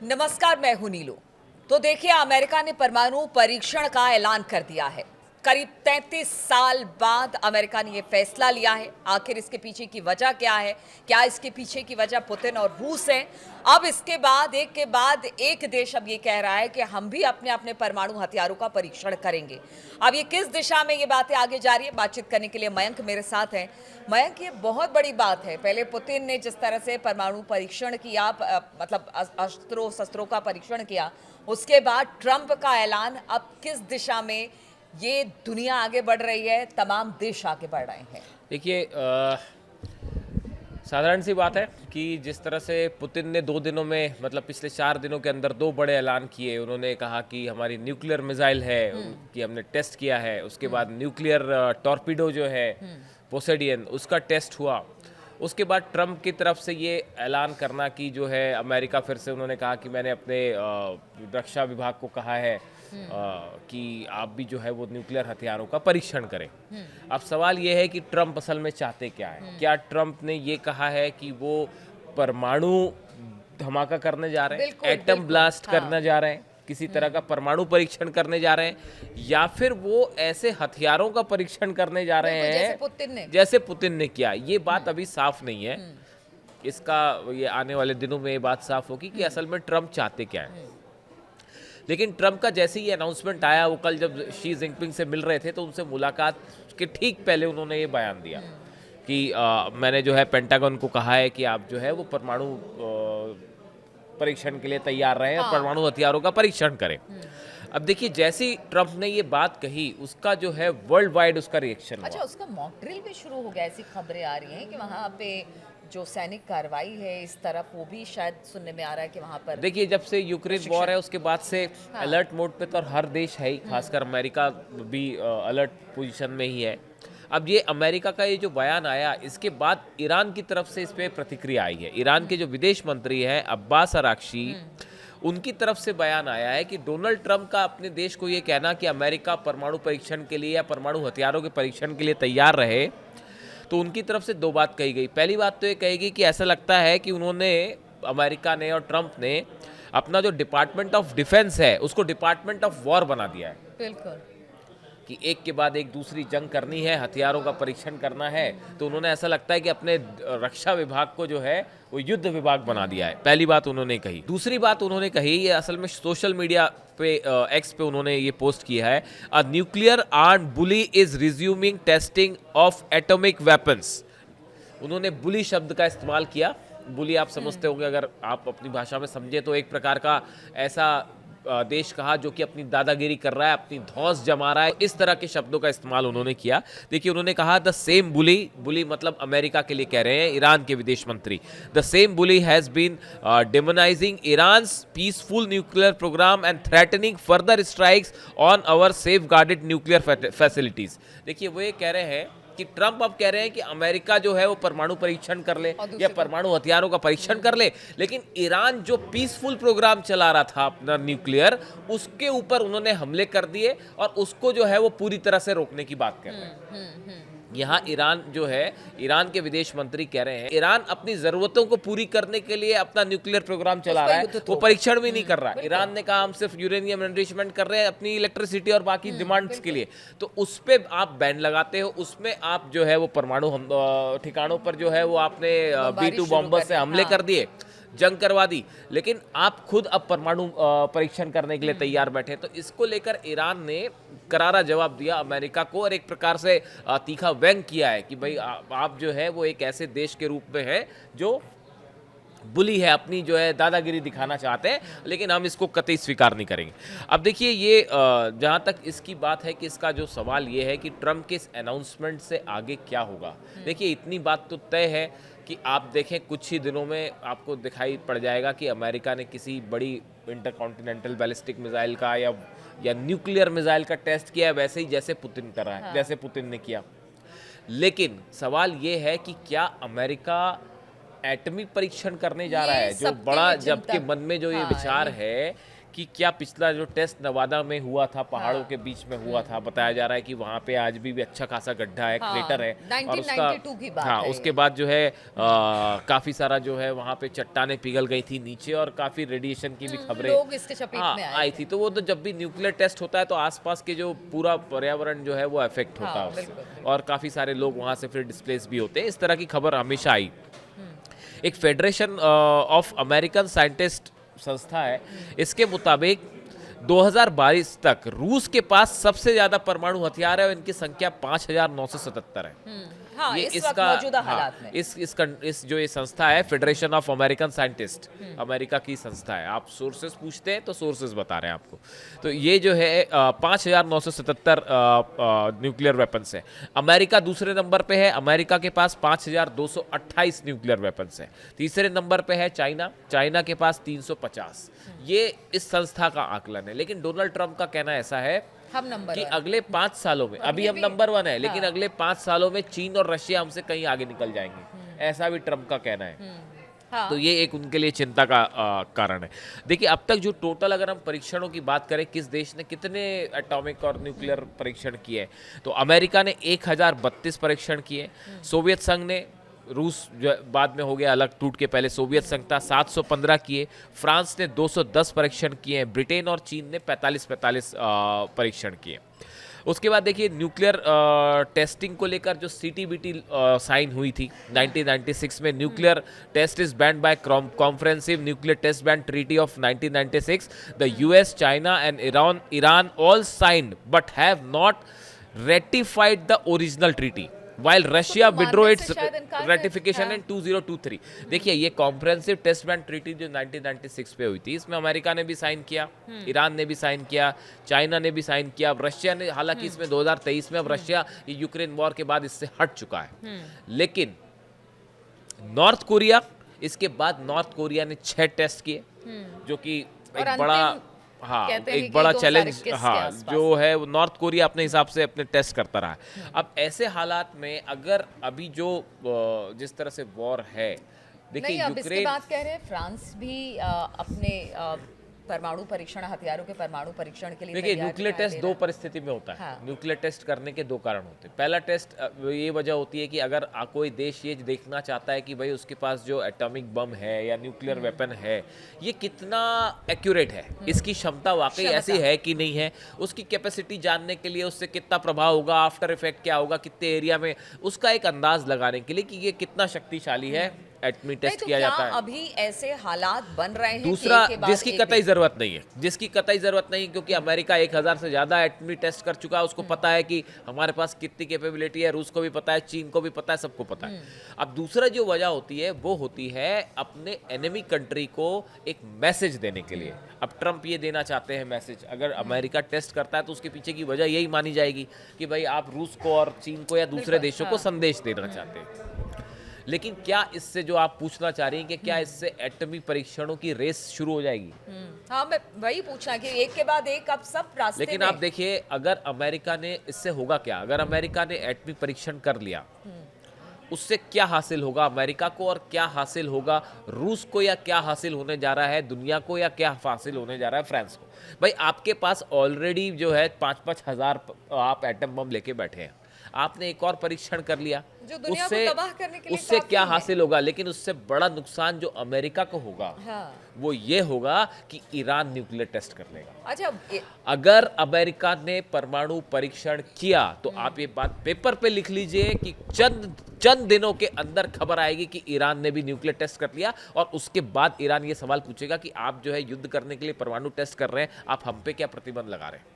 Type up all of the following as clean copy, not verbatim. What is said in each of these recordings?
नमस्कार, मैं हूं नीलू। तो देखिए, अमेरिका ने परमाणु परीक्षण का ऐलान कर दिया है। करीब 33 साल बाद अमेरिका ने यह फैसला लिया है। आखिर इसके पीछे की वजह क्या है? क्या इसके पीछे की वजह पुतिन और रूस है? अब इसके बाद एक के बाद एक देश अब ये कह रहा है कि हम भी अपने अपने परमाणु हथियारों का परीक्षण करेंगे। अब ये किस दिशा में ये बातें आगे जा रही है, बातचीत करने के लिए मयंक मेरे साथ हैं। मयंक, ये बहुत बड़ी बात है। पहले पुतिन ने जिस तरह से परमाणु परीक्षण किया, मतलब अस्त्रों शस्त्रों का परीक्षण किया, उसके बाद ट्रंप का ऐलान। अब किस दिशा में ये दुनिया आगे बढ़ रही है, तमाम देश आगे बढ़ रहे हैं? देखिए, साधारण सी बात है कि जिस तरह से पुतिन ने 2 दिनों में, मतलब पिछले 4 दिनों के अंदर 2 बड़े ऐलान किए। उन्होंने कहा कि हमारी न्यूक्लियर मिसाइल है कि हमने टेस्ट किया है। उसके बाद न्यूक्लियर टॉर्पीडो जो है पोसेडियन, उसका टेस्ट हुआ। उसके बाद ट्रंप की तरफ से ये ऐलान करना कि जो है अमेरिका, फिर से उन्होंने कहा कि मैंने अपने रक्षा विभाग को कहा है कि आप भी जो है वो न्यूक्लियर हथियारों का परीक्षण करें। अब सवाल ये है कि ट्रंप असल में चाहते क्या है? क्या ट्रंप ने ये कहा है कि वो परमाणु धमाका करने जा रहे हैं, एटम ब्लास्ट करने जा रहे हैं, किसी तरह का परमाणु परीक्षण करने जा रहे हैं, या फिर वो ऐसे हथियारों का परीक्षण करने जा रहे हैं जैसे पुतिन ने किया? ये बात अभी साफ नहीं है। इसका ये आने वाले दिनों में ये बात साफ होगी कि असल में ट्रंप चाहते क्या है। लेकिन ट्रंप का जैसे ही अनाउंसमेंट आया, वो कल जब शी जिनपिंग से मिल रहे थे तो उनसे मुलाकात के ठीक पहले उन्होंने ये बयान दिया कि मैंने जो है पेंटागन को कहा है कि आप जो है वो परमाणु परीक्षण के लिए तैयार रहें और परमाणु हथियारों का परीक्षण करें। अब देखिए, जैसे ही ट्रंप ने ये बात कही, उसका जो है वर्ल्ड वाइड उसका रिएक्शन हुआ। अच्छा, उसका मॉक ड्रिल भी शुरू हो गया, ऐसी खबरें आ रही हैं कि वहाँ पे जो सैनिक कार्रवाई है इस तरफ, वो भी शायद सुनने में आ रहा है कि वहाँ पर। देखिए, जब से यूक्रेन वॉर है उसके बाद से अलर्ट मोड पे तो हर देश है ही, खासकर अमेरिका भी अलर्ट पोजीशन में ही है। अब ये अमेरिका का ये जो बयान आया, इसके बाद ईरान की तरफ से इस पे प्रतिक्रिया आई है। ईरान के जो विदेश मंत्री हैं अब्बास अराक्ची, उनकी तरफ से बयान आया है कि डोनाल्ड ट्रंप का अपने देश को ये कहना कि अमेरिका परमाणु परीक्षण के लिए या परमाणु हथियारों के परीक्षण के लिए तैयार रहे, तो उनकी तरफ से 2 बात कही गई। पहली बात तो ये कहेगी कि ऐसा लगता है कि उन्होंने, अमेरिका ने और ट्रंप ने, अपना जो डिपार्टमेंट ऑफ डिफेंस है उसको डिपार्टमेंट ऑफ वॉर बना दिया है। बिल्कुल, कि एक के बाद एक दूसरी जंग करनी है, हथियारों का परीक्षण करना है, तो उन्होंने, ऐसा लगता है कि अपने रक्षा विभाग को जो है वो युद्ध विभाग बना दिया है। पहली बात उन्होंने कही। दूसरी बात उन्होंने कही, ये असल में सोशल मीडिया पे, एक्स पे उन्होंने ये पोस्ट किया है, a nuclear armed bully is resuming testing of atomic weapons. उन्होंने बुली शब्द का इस्तेमाल किया। बुली आप समझते होंगे, अगर आप अपनी भाषा में समझे तो एक प्रकार का ऐसा देश कहा जो कि अपनी दादागिरी कर रहा है, अपनी धौंस जमा रहा है। इस तरह के शब्दों का इस्तेमाल उन्होंने किया। देखिए, उन्होंने कहा द सेम बुली, बुली मतलब अमेरिका के लिए कह रहे हैं ईरान के विदेश मंत्री, the same bully has been demonising Iran's peaceful nuclear programme and threatening further strikes on our safeguarded nuclear facilities. देखिए, वो ये कह रहे हैं कि ट्रंप अब कह रहे हैं कि अमेरिका जो है वो परमाणु परीक्षण कर ले या परमाणु हथियारों का परीक्षण कर ले, लेकिन ईरान जो पीसफुल प्रोग्राम चला रहा था अपना न्यूक्लियर, उसके ऊपर उन्होंने हमले कर दिए और उसको जो है वो पूरी तरह से रोकने की बात कर रहे हैं। यहाँ ईरान जो है, ईरान के विदेश मंत्री कह रहे हैं ईरान अपनी जरूरतों को पूरी करने के लिए अपना न्यूक्लियर प्रोग्राम चला रहा है, वो परीक्षण भी नहीं कर रहा है। ईरान ने कहा हम सिर्फ यूरेनियम एनरिचमेंट कर रहे हैं अपनी इलेक्ट्रिसिटी और बाकी डिमांड्स के लिए, तो उस पे आप बैन लगाते हो, उसमें आप जो है वो परमाणु ठिकानों पर जो है वो आपने B2 बॉम्बर से हमले कर दिए, जंग करवा दी, लेकिन आप खुद अब परमाणु परीक्षण करने के लिए तैयार बैठे। तो इसको लेकर ईरान ने करारा जवाब दिया अमेरिका को और एक प्रकार से तीखा व्यंग किया है कि भाई आप जो है वो एक ऐसे देश के रूप में है जो बुली है, अपनी जो है दादागिरी दिखाना चाहते हैं, लेकिन हम इसको कतई स्वीकार नहीं करेंगे। अब देखिए, ये जहाँ तक इसकी बात है कि इसका जो सवाल ये है कि ट्रंप के इस अनाउंसमेंट से आगे क्या होगा। देखिए, इतनी बात तो तय है कि आप देखें कुछ ही दिनों में आपको दिखाई पड़ जाएगा कि अमेरिका ने किसी बड़ी इंटरकॉन्टिनेंटल बैलिस्टिक मिसाइल का या न्यूक्लियर मिसाइल का टेस्ट किया है, वैसे ही जैसे पुतिन कर रहा है, जैसे पुतिन ने किया। लेकिन सवाल ये है कि क्या अमेरिका एटमी परीक्षण करने जा रहा है, जो बड़ा, जबकि मन में जो ये विचार है कि क्या पिछला जो टेस्ट नवादा में हुआ था, पहाड़ों के बीच में हुआ था, बताया जा रहा है कि वहाँ पे आज भी अच्छा खासा गड्ढा है, क्रेटर है, और उसका 1992 की बात हाँ है उसके ये। बाद जो है काफी सारा जो है वहाँ पे चट्टानें पिघल गई थी नीचे, और काफी रेडिएशन की भी खबरें लोग इसके चपेट में आए आई थे। थी। तो वो तो जब भी न्यूक्लियर टेस्ट होता है तो आसपास के जो पूरा पर्यावरण जो है वो अफेक्ट होता है उससे, बिल्कुल, और काफी सारे लोग वहाँ से फिर डिस्प्लेस भी होते हैं। इस तरह की खबर हमेशा आई। एक फेडरेशन ऑफ अमेरिकन साइंटिस्ट संस्था है, इसके मुताबिक 2022 तक रूस के पास सबसे ज्यादा परमाणु हथियार है और इनकी संख्या 5,977 है। हाँ, ये इस वक्त इसका मौजूदा हाँ, हालात में। इस जो ये संस्था है, federation of American scientist, America की संस्था है। आप सोर्सेस पूछते हैं तो सोर्सेस बता रहे हैं आपको। तो ये जो है 5,977 न्यूक्लियर वेपन्स है। अमेरिका दूसरे नंबर पे है, अमेरिका के पास 5,228 न्यूक्लियर वेपन्स है। तीसरे नंबर पे है चाइना, चाइना के पास 350। ये इस संस्था का आकलन है। लेकिन डोनाल्ड ट्रंप का कहना ऐसा है हम नंबर कि 1। अगले 5 सालों में, अभी हम नंबर 1 है, लेकिन अगले 5 सालों में चीन और रशिया हमसे कहीं आगे निकल जाएंगे, ऐसा भी ट्रंप का कहना है। हाँ, तो ये एक उनके लिए चिंता का कारण है। देखिए अब तक जो टोटल अगर हम परीक्षणों की बात करें, किस देश ने कितने एटॉमिक और न्यूक्लियर परीक्षण किए, तो अमेरिका ने 1032 परीक्षण किए, सोवियत संघ ने, रूस जो बाद में हो गया अलग, टूट के पहले सोवियत संघ था, 715 किए, फ्रांस ने 210 परीक्षण किए हैं, ब्रिटेन और चीन ने 45 परीक्षण किए। उसके बाद देखिए न्यूक्लियर टेस्टिंग को लेकर जो सीटीबीटी साइन हुई थी 1996 में, nuclear test is banned by comprehensive nuclear test banned treaty of 1996, the US, China and Iran all signed but have not ratified the original treaty, while Russia तो withdraw मानने its से शायद इनकार है। ratification हाँ। in 2023। देखिए ये comprehensive test banned treaty जो 1996 पे हुई थी, इसमें अमेरिका ने भी साइन किया, ईरान ने भी साइन किया, चाइना ने भी साइन किया, अब रशिया ने, हालांकि इसमें 2023 में, अब रशिया ये यूक्रेन वॉर के बाद इससे हट चुका है। लेकिन नॉर्थ कोरिया, इसके बाद नॉर्थ कोरिया ने 6 टेस्ट किए, जो कि और एक बड़ा, अंतिम हाँ कहते हैं एक कि बड़ा 2021 चैलेंज, के हाँ आसपास। जो है वो नॉर्थ कोरिया अपने हिसाब से अपने टेस्ट करता रहा है। अब ऐसे हालात में अगर अभी जो जिस तरह से वॉर है, देखिए नहीं, अब इसके यूक्रेन, बाद कह रहे हैं फ्रांस भी अपने परमाणु परीक्षण, हथियारों के परमाणु परीक्षण के लिए देखिए तैयार न्यूक्लियर दिखाई टेस्ट दे दो रहा है। परिस्थिति में होता है। हाँ। न्यूक्लियर टेस्ट करने के 2 कारण होते हैं। पहला टेस्ट ये वजह होती है कि अगर कोई देश ये देखना चाहता है कि भाई उसके पास जो एटॉमिक बम है या न्यूक्लियर वेपन है, ये कितना एक्यूरेट है, इसकी क्षमता वाकई ऐसी है कि नहीं है, उसकी कैपेसिटी जानने के लिए, उससे कितना प्रभाव होगा, आफ्टर इफेक्ट क्या होगा, कितने एरिया में, उसका एक अंदाज लगाने के लिए कि ये कितना शक्तिशाली है, एटमी नहीं, टेस्ट तो किया क्या जाता है। अभी ऐसे हालात बन रहे हैं कि दूसरा, एक के बाद जिसकी एक कतई जरूरत नहीं है, जिसकी कतई जरूरत नहीं, क्योंकि अमेरिका 1000 से ज्यादा एटमी टेस्ट कर चुका है, उसको पता है कि हमारे पास कितनी कैपेबिलिटी है, रूस को भी पता है, चीन को भी पता है, सबको पता है। अब दूसरा जो वजह होती है वो होती है अपने एनिमी कंट्री को एक मैसेज देने के लिए। अब ट्रंप ये देना चाहते हैं मैसेज, अगर अमेरिका टेस्ट करता है तो उसके पीछे की वजह यही मानी जाएगी कि भाई आप रूस को और चीन को या दूसरे देशों को संदेश देना चाहते हैं। लेकिन क्या इससे, जो आप पूछना चाह रही हैं कि क्या इससे एटमी परीक्षणों की रेस शुरू हो जाएगी? हाँ, मैं वही पूछना कि एक के बाद एक अब सब रास्ते लेकिन में। आप देखिए अगर अमेरिका ने, इससे होगा क्या, अगर अमेरिका ने एटमी परीक्षण कर लिया, उससे क्या हासिल होगा अमेरिका को, और क्या हासिल होगा रूस को, या क्या हासिल होने जा रहा है दुनिया को, या क्या हासिल होने जा रहा है फ्रांस को? भाई आपके पास ऑलरेडी जो है 5-5 हजार आप एटम बम लेके बैठे हैं, आपने एक और परीक्षण कर लिया, जो दुनिया को तबाह करने के लिए उससे काफी क्या है। हासिल होगा? लेकिन उससे बड़ा नुकसान जो अमेरिका को होगा, हाँ। वो ये होगा कि ईरान न्यूक्लियर टेस्ट कर लेगा। अच्छा, अगर अमेरिका ने परमाणु परीक्षण किया तो आप ये बात पेपर पे लिख लीजिए कि चंद दिनों के अंदर खबर आएगी कि ईरान ने भी न्यूक्लियर टेस्ट कर लिया, और उसके बाद ईरान ये सवाल पूछेगा कि आप जो है युद्ध करने के लिए परमाणु टेस्ट कर रहे हैं, आप हम पे क्या प्रतिबंध लगा रहे हैं?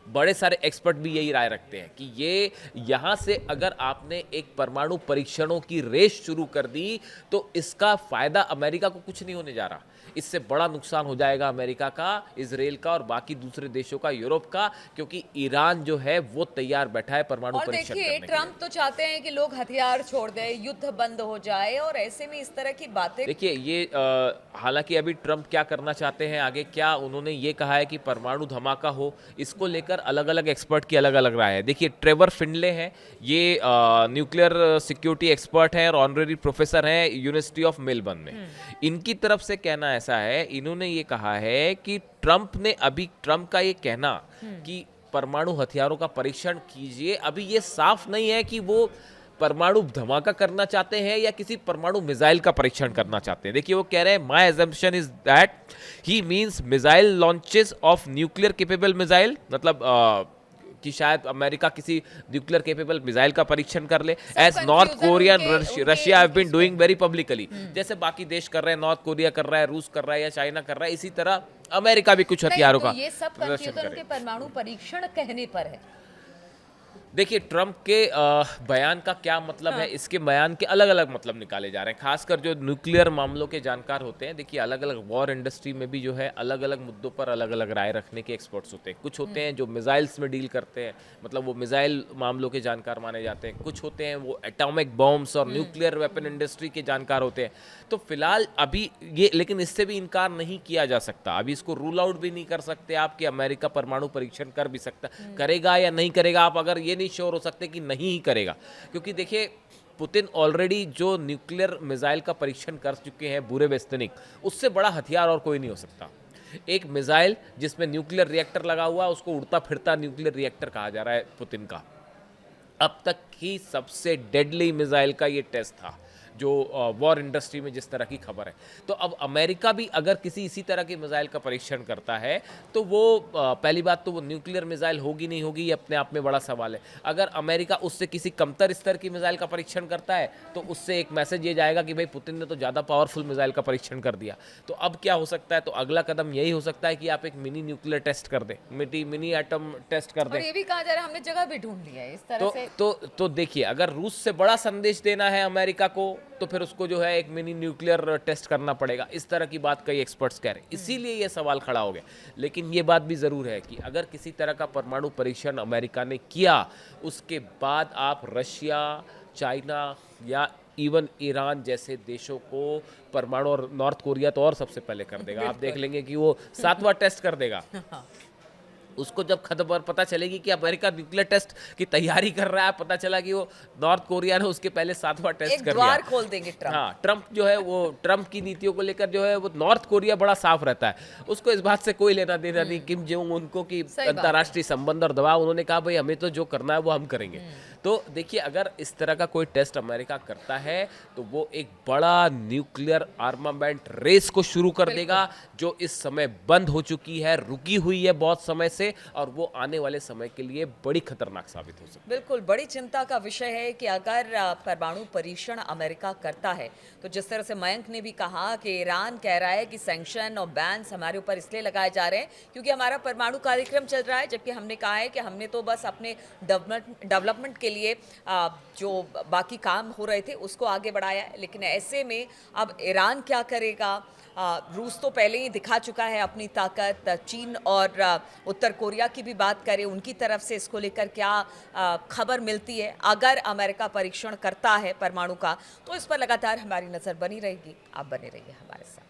बड़े सारे एक्सपर्ट भी यही राय रखते हैं कि ये यहाँ से अगर आपने एक परमाणु परीक्षणों की रेस शुरू कर दी तो इसका फायदा अमेरिका को कुछ नहीं होने जा रहा, इससे बड़ा नुकसान हो जाएगा अमेरिका का, इजराइल का और बाकी दूसरे देशों का, यूरोप का, क्योंकि ईरान जो है वो तैयार बैठा है परमाणु और परीक्षण देखिए करने के लिए। ट्रम्प तो चाहते हैं कि लोग हथियार छोड़ दें, युद्ध बंद हो जाए, और ऐसे में इस तरह की बातें। देखिए ये हालांकि अभी ट्रंप क्या करना चाहते हैं आगे, क्या उन्होंने ये कहा है कि परमाणु धमाका हो, इसको लेकर अलग अलग एक्सपर्ट की अलग अलग राय है। देखिए ट्रेवर फिनले हैं, ये न्यूक्लियर सिक्योरिटी एक्सपर्ट हैं और ऑनरेरी प्रोफेसर हैं यूनिवर्सिटी ऑफ मेलबर्न में। इनकी तरफ से कहना ऐसा है, इन्होंने ये कहा है कि ट्रंप का ये कहना कि परमाणु हथियारों का परीक्षण कीजिए, अभी ये साफ नहीं है कि वो परमाणु धमाका करना चाहते हैं या किसी परमाणु मिसाइल का परीक्षण करना चाहते हैं। देखिए वो कह रहे हैं, my assumption is that he means missile launches of nuclear capable missile, मतलब कि शायद अमेरिका किसी न्यूक्लियर केपेबल मिसाइल का परीक्षण कर ले, as North Korea Russia have been doing very publicly. जैसे बाकी देश कर रहे हैं, नॉर्थ कोरिया कर रहा है, रूस कर रहा है या चाइना कर रहा है, इसी तरह अमेरिका भी कुछ हथियारों का ये सब कंफ्यूजन के परमाणु परीक्षण कहने पर है। देखिए ट्रंप के बयान का क्या मतलब है, इसके बयान के अलग अलग मतलब निकाले जा रहे हैं, खासकर जो न्यूक्लियर मामलों के जानकार होते हैं। देखिए अलग अलग वॉर इंडस्ट्री में भी जो है अलग अलग मुद्दों पर अलग अलग राय रखने के एक्सपर्ट्स होते हैं। कुछ होते हैं जो मिसाइल्स में डील करते हैं, मतलब वो मिसाइल मामलों के जानकार माने जाते हैं। कुछ होते हैं वो एटॉमिक बॉम्ब्स और न्यूक्लियर वेपन इंडस्ट्री के जानकार होते हैं। तो फिलहाल अभी ये, लेकिन इससे भी इनकार नहीं किया जा सकता, अभी इसको रूल आउट भी नहीं कर सकते आप कि अमेरिका परमाणु परीक्षण कर भी सकता, करेगा या नहीं करेगा। आप अगर ये नहीं श्योर हो सकते कि नहीं ही करेगा, क्योंकि देखिए पुतिन ऑलरेडी जो न्यूक्लियर मिसाइल का परीक्षण कर चुके हैं बुरेवेस्तनिक, उससे बड़ा हथियार और कोई नहीं हो सकता। एक मिसाइल जिसमें न्यूक्लियर रिएक्टर लगा हुआ, उसको उड़ता फिरता न्यूक्लियर रिएक्टर कहा जा रहा है पुतिन का। अब तक की सबसे डेडली मिसाइल का ये टेस्ट था जो वॉर इंडस्ट्री में जिस तरह की खबर है। तो अब अमेरिका भी अगर किसी इसी तरह की मिसाइल का परीक्षण करता है तो वो पहली बात तो वो न्यूक्लियर मिसाइल होगी नहीं होगी, ये अपने आप में बड़ा सवाल है। अगर अमेरिका उससे किसी कमतर स्तर की मिसाइल का परीक्षण करता है तो उससे एक मैसेज ये जाएगा कि भाई पुतिन ने तो ज़्यादा पावरफुल मिसाइल का परीक्षण कर दिया। तो अब क्या हो सकता है, तो अगला कदम यही हो सकता है कि आप एक मिनी न्यूक्लियर टेस्ट कर दें, मिनी एटम टेस्ट कर दें। और ये भी कहा जा रहा है हमने जगह भी ढूंढ लिया है इस तरह से। तो देखिए अगर रूस से बड़ा संदेश देना है अमेरिका को तो फिर उसको जो है एक मिनी न्यूक्लियर टेस्ट करना पड़ेगा, इस तरह की बात कई एक्सपर्ट्स कह रहे हैं। इसीलिए ये सवाल खड़ा हो गया। लेकिन ये बात भी ज़रूर है कि अगर किसी तरह का परमाणु परीक्षण अमेरिका ने किया, उसके बाद आप रशिया, चाइना या इवन ईरान जैसे देशों को परमाणु, और नॉर्थ कोरिया तो और सबसे पहले कर देगा, आप देख लेंगे कि वो 7वां टेस्ट कर देगा। उसको जब खबर पता चलेगी कि अमेरिका न्यूक्लियर टेस्ट की तैयारी कर रहा है, पता चला कि वो नॉर्थ कोरिया ने उसके पहले 7वां टेस्ट कर दिया, खोल देंगे ट्रंप। हाँ, ट्रंप जो है वो ट्रंप की नीतियों को लेकर जो है वो नॉर्थ कोरिया बड़ा साफ रहता है, उसको इस बात से कोई लेना देना नहीं किम जोंग उनको की अंतर्राष्ट्रीय संबंध और दबाव। उन्होंने कहा भाई हमें तो जो करना है वो हम करेंगे। तो देखिए अगर इस तरह का कोई टेस्ट अमेरिका करता है तो वो एक बड़ा न्यूक्लियर आर्मामेंट रेस को शुरू कर देगा, जो इस समय बंद हो चुकी है, रुकी हुई है बहुत समय से, और वो आने वाले समय के लिए बड़ी खतरनाक साबित हो सकती है। बिल्कुल बड़ी चिंता का विषय है कि अगर परमाणु परीक्षण अमेरिका करता है तो जिस तरह से मयंक ने भी कहा कि ईरान कह रहा है कि सैंक्शन और बैन्स हमारे ऊपर इसलिए लगाए जा रहे हैं क्योंकि हमारा परमाणु कार्यक्रम चल रहा है, जबकि हमने कहा है कि हमने तो बस अपने डेवलपमेंट के लिए जो बाकी काम हो रहे थे उसको आगे बढ़ाया है। लेकिन ऐसे में अब ईरान क्या करेगा? रूस तो पहले ही दिखा चुका है अपनी ताकत। चीन और उत्तर कोरिया की भी बात करें, उनकी तरफ से इसको लेकर क्या खबर मिलती है? अगर अमेरिका परीक्षण करता है परमाणु का तो इस पर लगातार हमारी नज़र बनी रहेगी। आप बने रहिए हमारे साथ।